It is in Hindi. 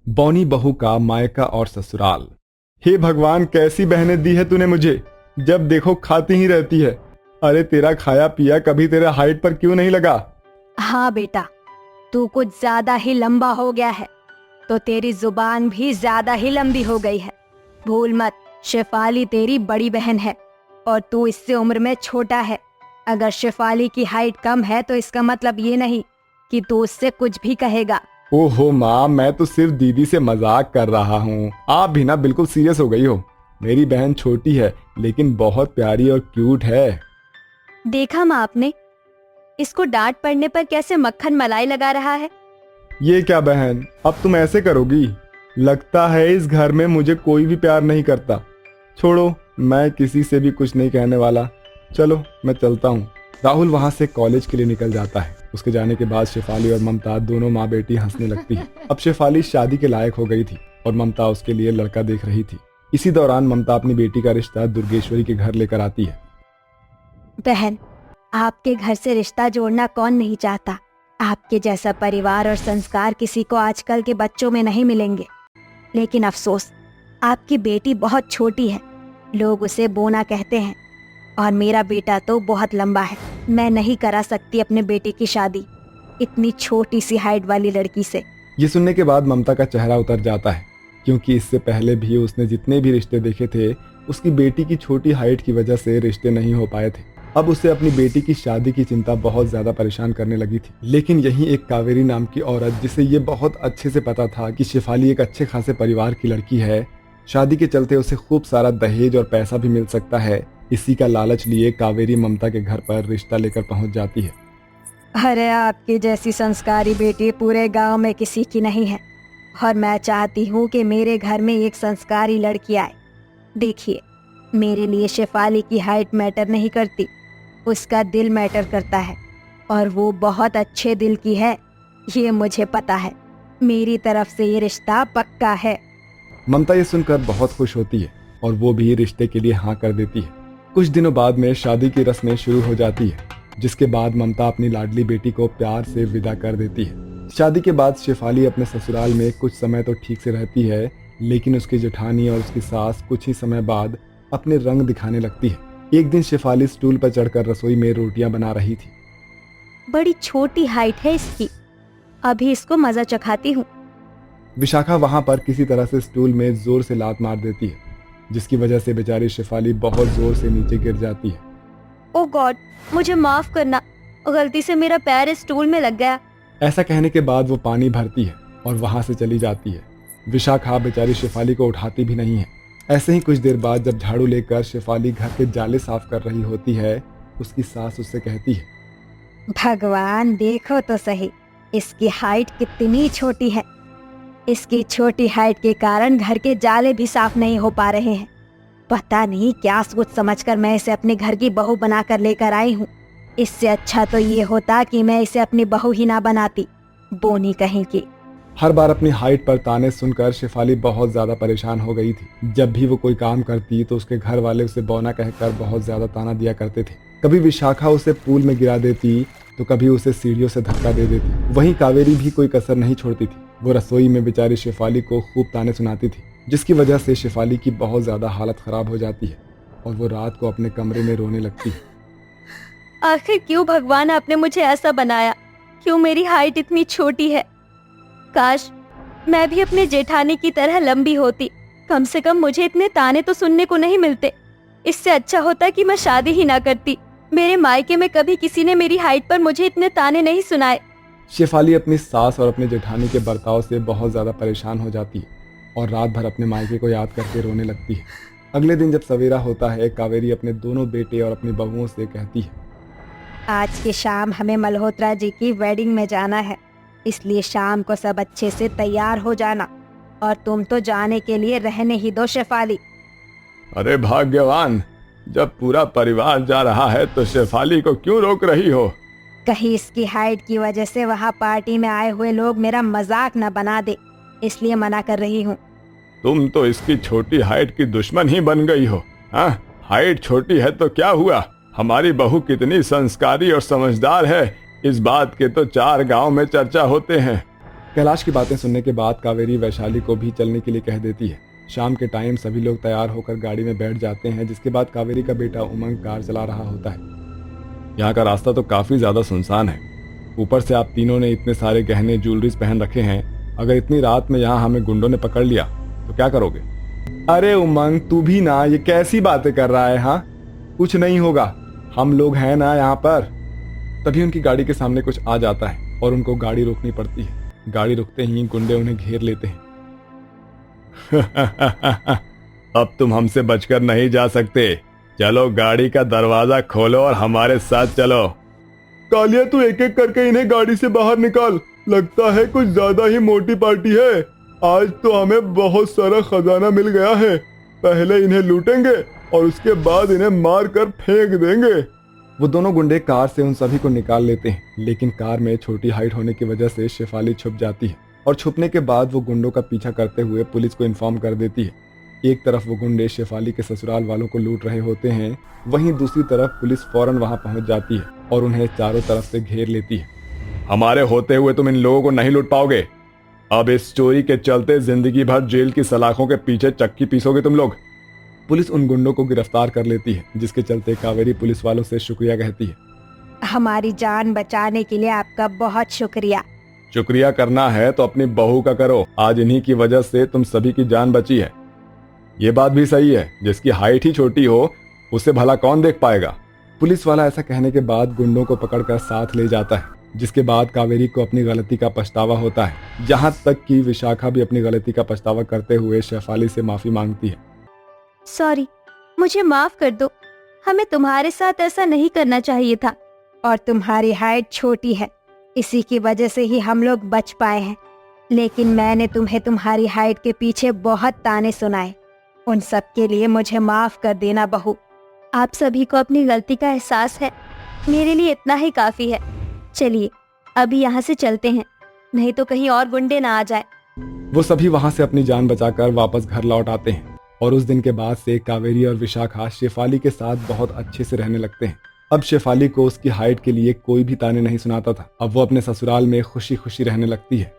बौनी बहू का मायका और ससुराल। हे भगवान, कैसी बहनें दी है तूने मुझे, जब देखो खाती ही रहती है। अरे तेरा खाया पिया कभी तेरे हाइट पर क्यों नहीं लगा? हाँ बेटा, तू कुछ ज्यादा ही लंबा हो गया है तो तेरी जुबान भी ज्यादा ही लंबी हो गई है। भूल मत, शेफाली तेरी बड़ी बहन है और तू इससे उम्र में छोटा है। अगर शेफाली की हाइट कम है तो इसका मतलब ये नहीं कि तू उससे कुछ भी कहेगा। ओहो माँ, मैं तो सिर्फ दीदी से मजाक कर रहा हूँ, आप भी ना बिल्कुल सीरियस हो गई हो। मेरी बहन छोटी है लेकिन बहुत प्यारी और क्यूट है। देखा माँ आपने, इसको डांट पड़ने पर कैसे मक्खन मलाई लगा रहा है। ये क्या बहन, अब तुम ऐसे करोगी? लगता है इस घर में मुझे कोई भी प्यार नहीं करता। छोड़ो, मैं किसी से भी कुछ नहीं कहने वाला। चलो मैं चलता हूँ। राहुल वहाँ से कॉलेज के लिए निकल जाता है। उसके जाने के बाद शेफाली और ममता दोनों माँ बेटी हंसने लगती है। अब शेफाली शादी के लायक हो गई थी और ममता उसके लिए लड़का देख रही थी। इसी दौरान ममता अपनी बेटी का रिश्ता दुर्गेश्वरी के घर लेकर आती है। बहन, आपके घर से रिश्ता जोड़ना कौन नहीं चाहता। आपके जैसा परिवार और संस्कार किसी को आजकल के बच्चों में नहीं मिलेंगे। लेकिन अफसोस, आपकी बेटी बहुत छोटी है, लोग उसे बोना कहते हैं और मेरा बेटा तो बहुत लंबा है। मैं नहीं करा सकती अपने बेटे की शादी इतनी छोटी सी हाइट वाली लड़की से। ये सुनने के बाद ममता का चेहरा उतर जाता है, क्योंकि इससे पहले भी उसने जितने भी रिश्ते देखे थे उसकी बेटी की छोटी हाइट की वजह से रिश्ते नहीं हो पाए थे। अब उसे अपनी बेटी की शादी की चिंता बहुत ज्यादा परेशान करने लगी थी। लेकिन यही एक कावेरी नाम की औरत, जिसे ये बहुत अच्छे से पता था कि शेफाली एक अच्छे खासे परिवार की लड़की है, शादी के चलते उसे खूब सारा दहेज और पैसा भी मिल सकता है, इसी का लालच लिए कावेरी ममता के घर पर रिश्ता लेकर पहुंच जाती है। अरे आपकी जैसी संस्कारी बेटी पूरे गांव में किसी की नहीं है और मैं चाहती हूँ कि मेरे घर में एक संस्कारी लड़की आए। देखिए, मेरे लिए शेफाली की हाइट मैटर नहीं करती, उसका दिल मैटर करता है और वो बहुत अच्छे दिल की है, ये मुझे पता है। मेरी तरफ से ये रिश्ता पक्का है। ममता ये सुनकर बहुत खुश होती है और वो भी रिश्ते के लिए हाँ कर देती है। कुछ दिनों बाद में शादी की रस्में शुरू हो जाती है, जिसके बाद ममता अपनी लाडली बेटी को प्यार से विदा कर देती है। शादी के बाद शेफाली अपने ससुराल में कुछ समय तो ठीक से रहती है, लेकिन उसकी जेठानी और उसकी सास कुछ ही समय बाद अपने रंग दिखाने लगती है। एक दिन शेफाली स्टूल पर चढ़कर रसोई में रोटियां बना रही थी। बड़ी छोटी हाइट है इसकी, अभी इसको मजा चखाती हूँ। विशाखा वहां पर किसी तरह से स्टूल में जोर से लात मार देती है, जिसकी वजह से बेचारी शेफाली बहुत जोर से नीचे गिर जाती है। ओ गॉड, मुझे माफ करना, गलती से मेरा पैर इस स्टूल में लग गया। ऐसा कहने के बाद वो पानी भरती है और वहां से चली जाती है। विशाखा बेचारी शेफाली को उठाती भी नहीं है। ऐसे ही कुछ देर बाद जब झाड़ू लेकर शेफाली घर के जाले साफ कर रही होती है, उसकी सास उससे कहती है, भगवान देखो तो सही, इसकी हाइट कितनी छोटी है। इसकी छोटी हाइट के कारण घर के जाले भी साफ नहीं हो पा रहे हैं। पता नहीं क्या सोच समझकर मैं इसे अपने घर की बहू बनाकर लेकर आई हूँ। इससे अच्छा तो ये होता कि मैं इसे अपनी बहू ही ना बनाती, बोनी कहीं की। हर बार अपनी हाइट पर ताने सुनकर शेफाली बहुत ज्यादा परेशान हो गई थी। जब भी वो कोई काम करती तो उसके घर वाले उसे बौना कहकर बहुत ज्यादा ताना दिया करते थे। कभी विशाखा उसे पूल में गिरा देती तो कभी उसे सीढ़ियों से धक्का दे देती। वहीं कावेरी भी कोई कसर नहीं छोड़ती थी। वो रसोई में बेचारी शेफाली को खूब ताने सुनाती थी, जिसकी वजह से शेफाली की बहुत ज्यादा हालत खराब हो जाती है और वो रात को अपने कमरे में रोने लगती है। आखिर क्यों भगवान आपने मुझे ऐसा बनाया? क्यों मेरी हाइट इतनी छोटी है? काश मैं भी अपने जेठानी की तरह लंबी होती, कम से कम मुझे इतने ताने तो सुनने को नहीं मिलते। इससे अच्छा होता कि मैं शादी ही ना करती। मेरे मायके में कभी किसी ने मेरी हाइट पर मुझे इतने ताने नहीं सुनाए। शेफाली अपनी सास और अपने जेठानी के बर्ताव से बहुत ज्यादा परेशान हो जाती है और रात भर अपने मायके को याद करके रोने लगती है। अगले दिन जब सवेरा होता है, कावेरी अपने दोनों बेटे और अपनी बहुओं से कहती है, आज की शाम हमें मल्होत्रा जी की वेडिंग में जाना है, इसलिए शाम को सब अच्छे से तैयार हो जाना। और तुम तो जाने के लिए रहने ही दो शेफाली। अरे भाग्यवान, जब पूरा परिवार जा रहा है तो शेफाली को क्यों रोक रही हो? कहीं इसकी हाइट की वजह से वहाँ पार्टी में आए हुए लोग मेरा मजाक न बना दे, इसलिए मना कर रही हूँ। तुम तो इसकी छोटी हाइट की दुश्मन ही बन गई हो। हाँ, हाइट छोटी है तो क्या हुआ, हमारी बहू कितनी संस्कारी और समझदार है, इस बात के तो 4 गांव में चर्चा होते हैं। कैलाश की बातें सुनने के बाद कावेरी वैशाली को भी चलने के लिए कह देती है। शाम के टाइम सभी लोग तैयार होकर गाड़ी में बैठ जाते हैं, जिसके बाद कावेरी का बेटा उमंग कार चला रहा होता है। यहाँ का रास्ता तो काफी ज्यादा सुनसान है, ऊपर से आप तीनों ने इतने सारे गहने ज्वेलरीज पहन रखे हैं, अगर इतनी रात में यहाँ हमें गुंडों ने पकड़ लिया तो क्या करोगे? अरे उमंग, तू भी ना ये कैसी बातें कर रहा है? हाँ, कुछ नहीं होगा, हम लोग हैं ना यहाँ पर। तभी उनकी गाड़ी के सामने कुछ आ जाता है और उनको गाड़ी रोकनी पड़ती है। गाड़ी रुकते ही गुंडे उन्हें घेर लेते हैं। अब तुम हमसे बचकर नहीं जा सकते, चलो गाड़ी का दरवाजा खोलो और हमारे साथ चलो। कालिया, तू एक एक करके इन्हें गाड़ी से बाहर निकाल, लगता है कुछ ज्यादा ही मोटी पार्टी है। आज तो हमें बहुत सारा खजाना मिल गया है, पहले इन्हें लूटेंगे और उसके बाद इन्हें मार कर फेंक देंगे। वो दोनों गुंडे कार से उन सभी को निकाल लेते हैं, लेकिन कार में छोटी हाइट होने की वजह से शेफाली छुप जाती है और छुपने के बाद वो गुंडों का पीछा करते हुए पुलिस को इन्फॉर्म कर देती है। एक तरफ वो गुंडे शेफाली के ससुराल वालों को लूट रहे होते हैं, वहीं दूसरी तरफ पुलिस फौरन वहां पहुंच जाती है और उन्हें चारों तरफ से घेर लेती है। हमारे होते हुए तुम इन लोगों को नहीं लूट पाओगे, अब इस चोरी के चलते जिंदगी भर जेल की सलाखों के पीछे चक्की पीसोगे तुम लोग। पुलिस उन गुंडों को गिरफ्तार कर लेती है, जिसके चलते कावेरी पुलिस वालों से शुक्रिया कहती है। हमारी जान बचाने के लिए आपका बहुत शुक्रिया। शुक्रिया करना है तो अपनी बहू का करो, आज इन्हीं की वजह से तुम सभी की जान बची है। ये बात भी सही है, जिसकी हाइट ही छोटी हो उसे भला कौन देख पाएगा। पुलिस वाला ऐसा कहने के बाद गुंडों को पकड़कर साथ ले जाता है, जिसके बाद कावेरी को अपनी गलती का पछतावा होता है। जहां तक कि विशाखा भी अपनी गलती का पछतावा करते हुए शेफाली से माफी मांगती है। सॉरी, मुझे माफ कर दो, हमें तुम्हारे साथ ऐसा नहीं करना चाहिए था, और तुम्हारी हाइट छोटी है, इसी की वजह से ही हम लोग बच पाए हैं। लेकिन मैंने तुम्हें तुम्हारी हाइट के पीछे बहुत ताने सुनाए, उन सब के लिए मुझे माफ कर देना बहू। आप सभी को अपनी गलती का एहसास है, मेरे लिए इतना ही काफी है। चलिए अभी यहाँ से चलते हैं, नहीं तो कहीं और गुंडे ना आ जाए। वो सभी वहां से अपनी जान बचाकर वापस घर लौट आते हैं और उस दिन के बाद से कावेरी और विशाखा शेफाली के साथ बहुत अच्छे से रहने लगते हैं। अब शेफाली को उसकी हाइट के लिए कोई भी ताने नहीं सुनाता था। अब वो अपने ससुराल में खुशी खुशी रहने लगती है।